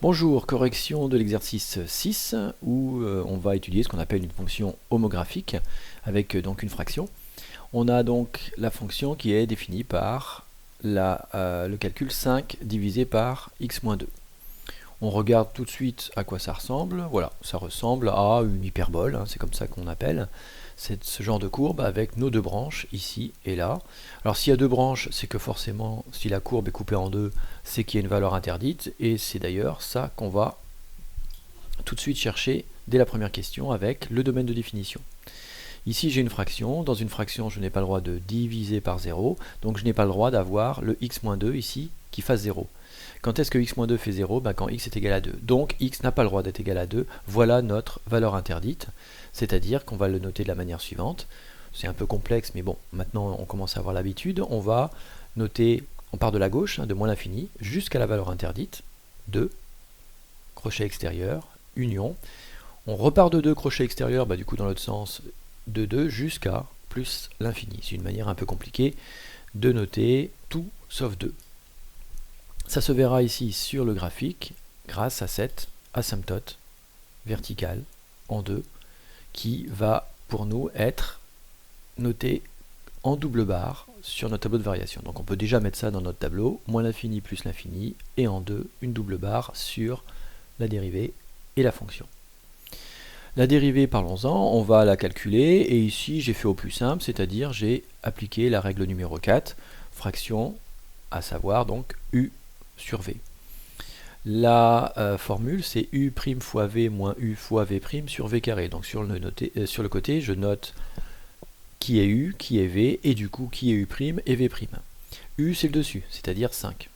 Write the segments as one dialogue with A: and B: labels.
A: Bonjour, correction de l'exercice 6 où on va étudier ce qu'on appelle une fonction homographique avec donc une fraction. On a donc la fonction qui est définie par le calcul 5 divisé par x-2. On regarde tout de suite à quoi ça ressemble. Voilà, ça ressemble à une hyperbole, hein, c'est comme ça qu'on appelle. C'est ce genre de courbe avec nos deux branches, ici et là. Alors s'il y a deux branches, c'est que forcément, si la courbe est coupée en deux, c'est qu'il y a une valeur interdite, et c'est d'ailleurs ça qu'on va tout de suite chercher dès la première question avec le domaine de définition. Ici j'ai une fraction, dans une fraction je n'ai pas le droit de diviser par 0, donc je n'ai pas le droit d'avoir le x-2 ici qui fasse 0. Quand est-ce que x-2 fait 0? Quand x est égal à 2. Donc x n'a pas le droit d'être égal à 2, voilà notre valeur interdite, c'est-à-dire qu'on va le noter de la manière suivante. C'est un peu complexe, mais bon, maintenant on commence à avoir l'habitude. On va noter, on part de la gauche, de moins l'infini, jusqu'à la valeur interdite, 2, crochet extérieur, union. On repart de 2, crochet extérieur, du coup dans l'autre sens, de 2 jusqu'à plus l'infini. C'est une manière un peu compliquée de noter tout sauf 2. Ça se verra ici sur le graphique grâce à cette asymptote verticale en 2 qui va pour nous être notée en double barre sur notre tableau de variation. Donc on peut déjà mettre ça dans notre tableau, moins l'infini plus l'infini, et en 2, une double barre sur la dérivée et la fonction. La dérivée, parlons-en, on va la calculer, et ici j'ai fait au plus simple, c'est-à-dire j'ai appliqué la règle numéro 4, fraction, à savoir donc u sur v. La formule c'est u' fois v moins u fois v' sur v carré. Donc sur le côté je note qui est u, qui est v, et du coup qui est u' et v'. U c'est le dessus, c'est-à-dire 5.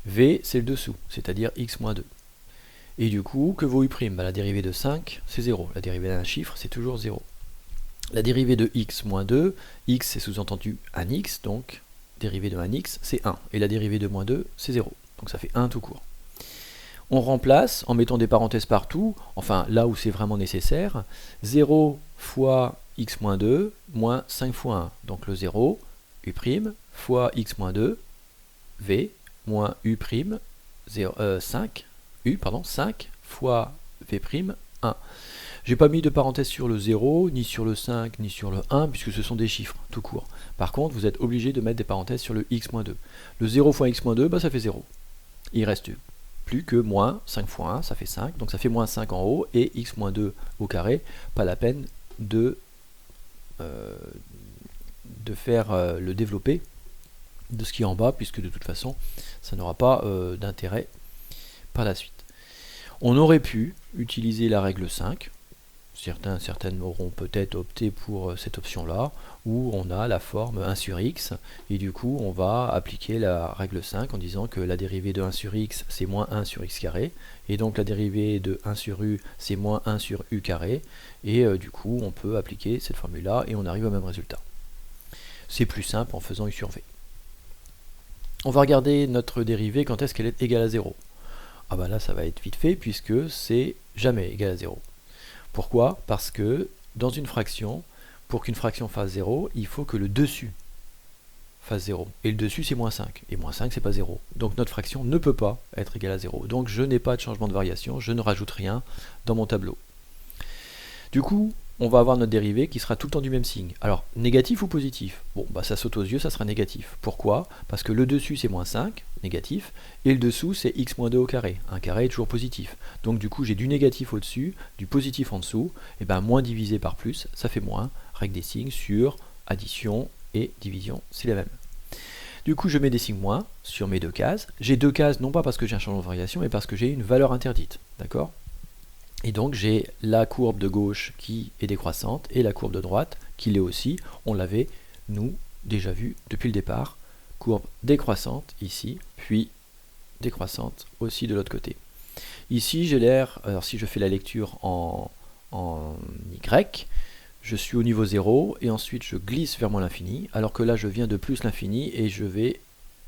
A: V c'est le dessous, c'est-à-dire x-2. Et du coup, que vaut u'? La dérivée de 5 c'est 0. La dérivée d'un chiffre c'est toujours 0. La dérivée de x moins 2, x c'est sous-entendu un x, donc dérivée de 1x c'est 1. Et la dérivée de moins 2 c'est 0. Donc ça fait 1 tout court. On remplace en mettant des parenthèses partout, enfin là où c'est vraiment nécessaire, 0 fois x-2 moins 5 fois 1. Donc le 0, u' fois x-2, v, moins u', 5 fois v', 1. J'ai pas mis de parenthèse sur le 0, ni sur le 5, ni sur le 1, puisque ce sont des chiffres, tout court. Par contre, vous êtes obligé de mettre des parenthèses sur le x-2. Le 0 fois x-2, ça fait 0. Il reste plus que moins 5 fois 1, ça fait 5, donc ça fait moins 5 en haut, et x-2 au carré, pas la peine de faire le développé de ce qui est en bas, puisque de toute façon, ça n'aura pas d'intérêt par la suite. On aurait pu utiliser la règle 5, certaines auront peut-être opté pour cette option-là, où on a la forme 1 sur x, et du coup on va appliquer la règle 5 en disant que la dérivée de 1 sur x c'est moins 1 sur x carré, et donc la dérivée de 1 sur u c'est moins 1 sur u carré, et du coup on peut appliquer cette formule-là et on arrive au même résultat. C'est plus simple en faisant u sur v. On va regarder notre dérivée quand est-ce qu'elle est égale à 0. Ah là ça va être vite fait puisque c'est jamais égal à 0. Pourquoi? Parce que dans une fraction, pour qu'une fraction fasse 0, il faut que le dessus fasse 0. Et le dessus c'est moins 5. Et moins 5 c'est pas 0. Donc notre fraction ne peut pas être égale à 0. Donc je n'ai pas de changement de variation, je ne rajoute rien dans mon tableau. Du coup, on va avoir notre dérivée qui sera tout le temps du même signe. Alors, négatif ou positif? Bon, ça saute aux yeux, ça sera négatif. Pourquoi? Parce que le dessus c'est moins 5, négatif, et le dessous c'est x moins 2 au carré. Un carré est toujours positif. Donc du coup, j'ai du négatif au-dessus, du positif en dessous, et moins divisé par plus, ça fait moins. Règle des signes sur addition et division, c'est la même. Du coup, je mets des signes moins sur mes deux cases. J'ai deux cases, non pas parce que j'ai un changement de variation, mais parce que j'ai une valeur interdite. D'accord? Et donc j'ai la courbe de gauche qui est décroissante et la courbe de droite qui l'est aussi. On l'avait, nous, déjà vu depuis le départ. Courbe décroissante ici, puis décroissante aussi de l'autre côté. Ici j'ai l'air, alors si je fais la lecture en Y, je suis au niveau 0 et ensuite je glisse vers moins l'infini, alors que là je viens de plus l'infini et je vais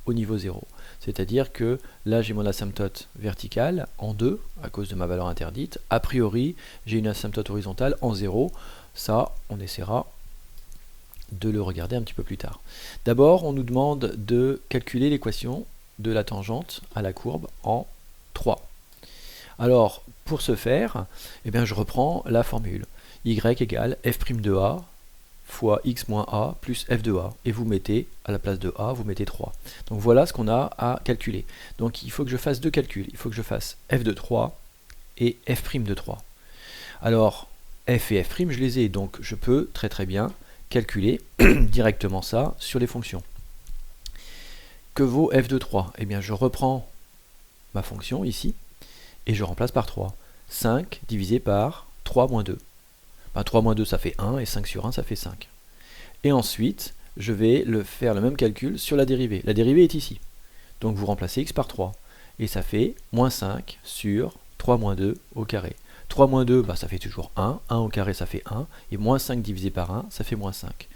A: au niveau 0. C'est-à-dire que là j'ai mon asymptote verticale en 2 à cause de ma valeur interdite. A priori j'ai une asymptote horizontale en 0. Ça on essaiera de le regarder un petit peu plus tard. D'abord on nous demande de calculer l'équation de la tangente à la courbe en 3. Alors, pour ce faire, eh bien, je reprends la formule. Y égale f' de a fois x moins a plus f de a. Et vous mettez, à la place de a, vous mettez 3. Donc voilà ce qu'on a à calculer. Donc il faut que je fasse deux calculs. Il faut que je fasse f de 3 et f' de 3. Alors, f et f', je les ai. Donc je peux très très bien calculer directement ça sur les fonctions. Que vaut f de 3? Eh bien, je reprends ma fonction ici et je remplace par 3. 5 divisé par 3 moins 2. 3 moins 2 ça fait 1 et 5 sur 1 ça fait 5. Et ensuite, je vais faire le même calcul sur la dérivée. La dérivée est ici. Donc vous remplacez x par 3. Et ça fait moins 5 sur 3 moins 2 au carré. 3 moins 2, ça fait toujours 1. 1 au carré, ça fait 1. Et moins 5 divisé par 1, ça fait moins 5.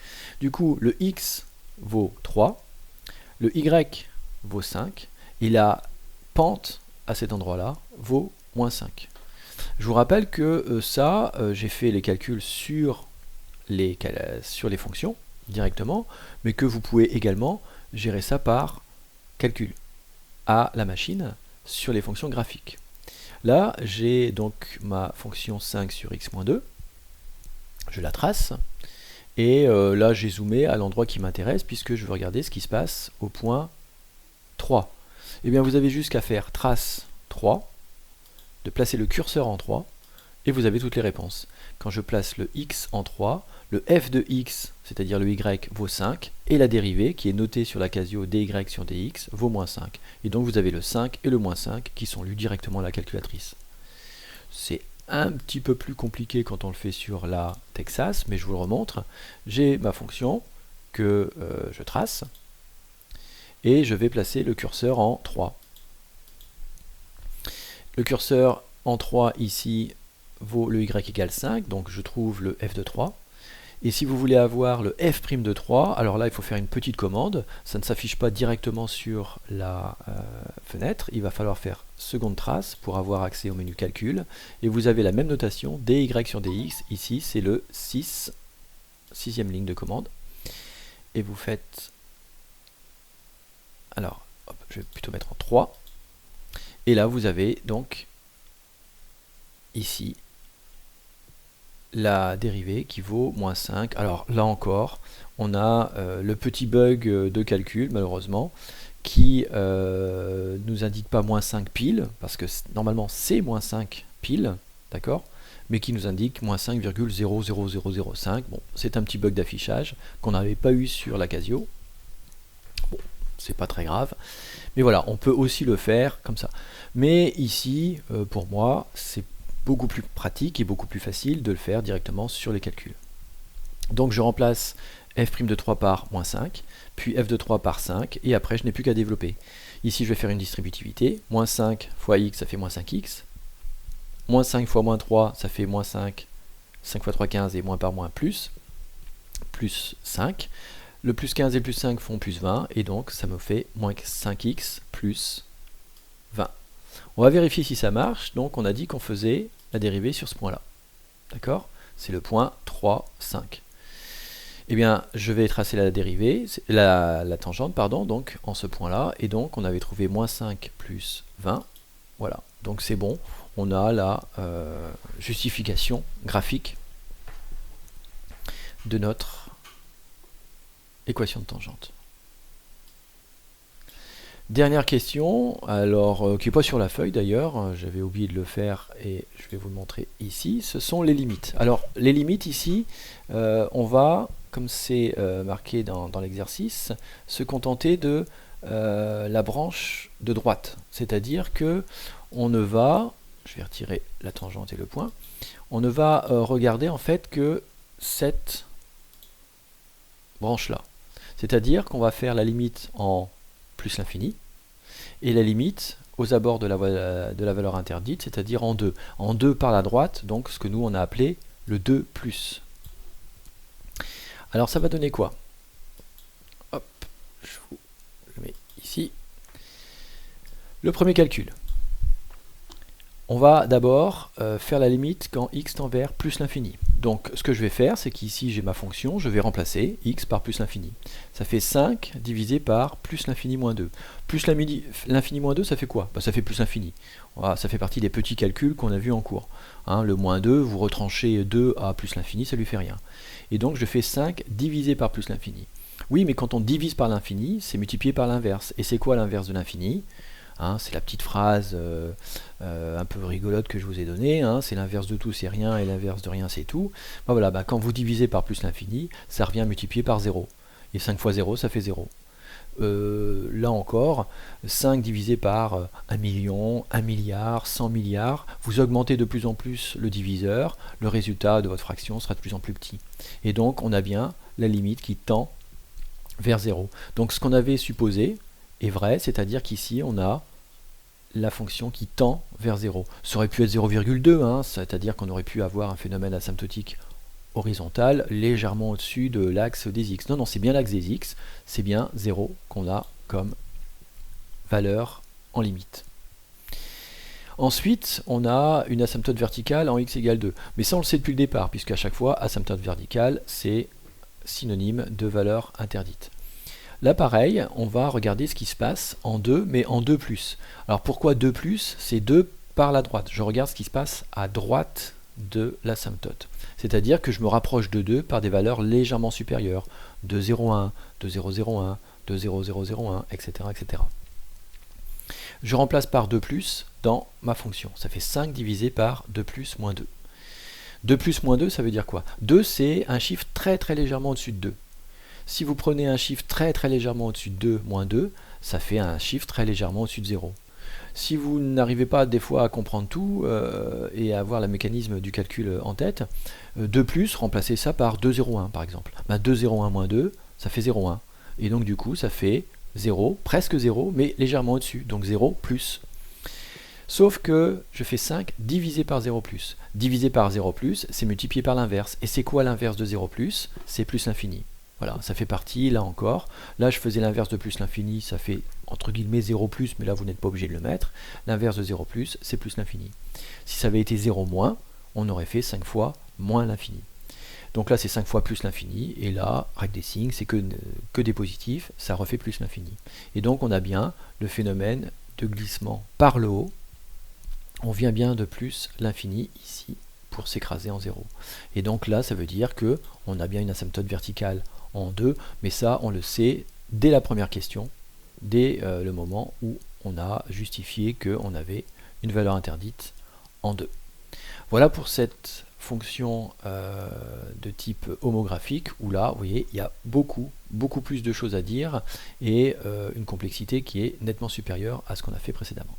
A: Du coup, le x vaut 3. Le y vaut 5. Et la pente à cet endroit-là vaut moins 5. Je vous rappelle que j'ai fait les calculs sur les fonctions directement, mais que vous pouvez également gérer ça par calcul à la machine sur les fonctions graphiques. Là, j'ai donc ma fonction 5 sur x-2, je la trace, et là j'ai zoomé à l'endroit qui m'intéresse, puisque je veux regarder ce qui se passe au point 3. Et bien vous avez juste qu'à faire trace 3, de placer le curseur en 3, et vous avez toutes les réponses. Quand je place le x en 3, le f de x, c'est-à-dire le y, vaut 5, et la dérivée, qui est notée sur la casio dy sur dx, vaut moins 5. Et donc vous avez le 5 et le moins 5 qui sont lus directement à la calculatrice. C'est un petit peu plus compliqué quand on le fait sur la Texas, mais je vous le remontre. J'ai ma fonction que je trace, et je vais placer le curseur en 3. Le curseur en 3 ici vaut le y égale 5, donc je trouve le f de 3. Et si vous voulez avoir le f' de 3, alors là il faut faire une petite commande, ça ne s'affiche pas directement sur la fenêtre, il va falloir faire seconde trace pour avoir accès au menu calcul, et vous avez la même notation, dy sur dx, ici c'est le 6e ligne de commande, et vous faites, alors hop, je vais plutôt mettre en 3, et là vous avez donc ici la dérivée qui vaut moins 5. Alors là encore, on a le petit bug de calcul, malheureusement, qui nous indique pas moins 5 pile, parce que normalement c'est moins 5 pile, d'accord, mais qui nous indique moins 5,00005. Bon, c'est un petit bug d'affichage qu'on n'avait pas eu sur la Casio. Bon, c'est pas très grave. Mais voilà, on peut aussi le faire comme ça. Mais ici, pour moi, c'est beaucoup plus pratique et beaucoup plus facile de le faire directement sur les calculs. Donc je remplace f' de 3 par moins 5, puis f de 3 par 5, et après je n'ai plus qu'à développer. Ici je vais faire une distributivité, moins 5 fois x ça fait moins 5x, moins 5 fois moins 3 ça fait moins 5, 5 fois 3 15 et moins par moins plus 5. Le plus 15 et plus 5 font plus 20, et donc ça me fait moins 5x plus 20. On va vérifier si ça marche, donc on a dit qu'on faisait la dérivée sur ce point-là. D'accord? C'est le point 3, 5. Eh bien, je vais tracer la dérivée, la tangente, pardon, donc en ce point-là, et donc on avait trouvé moins 5 plus 20. Voilà, donc c'est bon, on a la justification graphique de notre équation de tangente. Dernière question, alors qui n'est pas sur la feuille d'ailleurs, j'avais oublié de le faire et je vais vous le montrer ici, ce sont les limites. Alors les limites ici, on va, comme c'est marqué dans l'exercice, se contenter de la branche de droite. C'est-à-dire que on ne va, je vais retirer la tangente et le point, on ne va regarder en fait que cette branche-là. C'est-à-dire qu'on va faire la limite en plus l'infini, et la limite aux abords de la valeur interdite, c'est-à-dire en 2. En 2 par la droite, donc ce que nous on a appelé le 2 plus. Alors ça va donner quoi? Hop, je vous le mets ici. Le premier calcul. On va d'abord faire la limite quand x tend vers plus l'infini. Donc ce que je vais faire, c'est qu'ici j'ai ma fonction, je vais remplacer x par plus l'infini. Ça fait 5 divisé par plus l'infini moins 2. Plus l'infini moins 2, ça fait quoi? Ça fait plus l'infini. Voilà, ça fait partie des petits calculs qu'on a vus en cours. Hein, le moins 2, vous retranchez 2 à plus l'infini, ça lui fait rien. Et donc je fais 5 divisé par plus l'infini. Oui, mais quand on divise par l'infini, c'est multiplié par l'inverse. Et c'est quoi l'inverse de l'infini? Hein, c'est la petite phrase un peu rigolote que je vous ai donnée, hein, c'est l'inverse de tout c'est rien et l'inverse de rien c'est tout. Voilà, quand vous divisez par plus l'infini, ça revient multiplié par 0. Et 5 fois 0, ça fait 0. Là encore, 5 divisé par 1 million, 1 milliard, 100 milliards, vous augmentez de plus en plus le diviseur, le résultat de votre fraction sera de plus en plus petit. Et donc on a bien la limite qui tend vers 0. Donc ce qu'on avait supposé est vrai, c'est-à-dire qu'ici on a la fonction qui tend vers 0. Ça aurait pu être 0,2, hein, c'est-à-dire qu'on aurait pu avoir un phénomène asymptotique horizontal légèrement au-dessus de l'axe des x. Non, non, c'est bien l'axe des x, c'est bien 0 qu'on a comme valeur en limite. Ensuite, on a une asymptote verticale en x égale 2. Mais ça, on le sait depuis le départ, puisqu'à chaque fois, asymptote verticale, c'est synonyme de valeur interdite. Là, pareil, on va regarder ce qui se passe en 2, mais en 2 plus. Alors pourquoi 2 plus? C'est 2 par la droite. Je regarde ce qui se passe à droite de l'asymptote. C'est-à-dire que je me rapproche de 2 par des valeurs légèrement supérieures. 2,01, 2,001, 2,0001, etc., etc. Je remplace par 2 plus dans ma fonction. Ça fait 5 divisé par 2 plus moins 2. 2 plus moins 2, ça veut dire quoi? 2, c'est un chiffre très légèrement au-dessus de 2. Si vous prenez un chiffre très légèrement au-dessus de 2, moins 2, ça fait un chiffre très légèrement au-dessus de 0. Si vous n'arrivez pas des fois à comprendre tout et à avoir le mécanisme du calcul en tête, 2 plus, remplacez ça par 2,01 par exemple. 2,01 moins 2, ça fait 0,1. Et donc du coup, ça fait 0, presque 0, mais légèrement au-dessus, donc 0 plus. Sauf que je fais 5 divisé par 0 plus. Divisé par 0 plus, c'est multiplié par l'inverse. Et c'est quoi l'inverse de 0 plus? C'est plus l'infini. Voilà, ça fait partie, là encore. Là, je faisais l'inverse de plus l'infini, ça fait entre guillemets 0 plus, mais là, vous n'êtes pas obligé de le mettre. L'inverse de 0 plus, c'est plus l'infini. Si ça avait été 0 moins, on aurait fait 5 fois moins l'infini. Donc là, c'est 5 fois plus l'infini, et là, règle des signes, c'est que des positifs, ça refait plus l'infini. Et donc, on a bien le phénomène de glissement par le haut. On vient bien de plus l'infini ici pour s'écraser en 0. Et donc là, ça veut dire que on a bien une asymptote verticale en 2, mais ça, on le sait dès la première question, dès le moment où on a justifié qu'on avait une valeur interdite en 2. Voilà pour cette fonction de type homographique, où là, vous voyez, il y a beaucoup plus de choses à dire, et une complexité qui est nettement supérieure à ce qu'on a fait précédemment.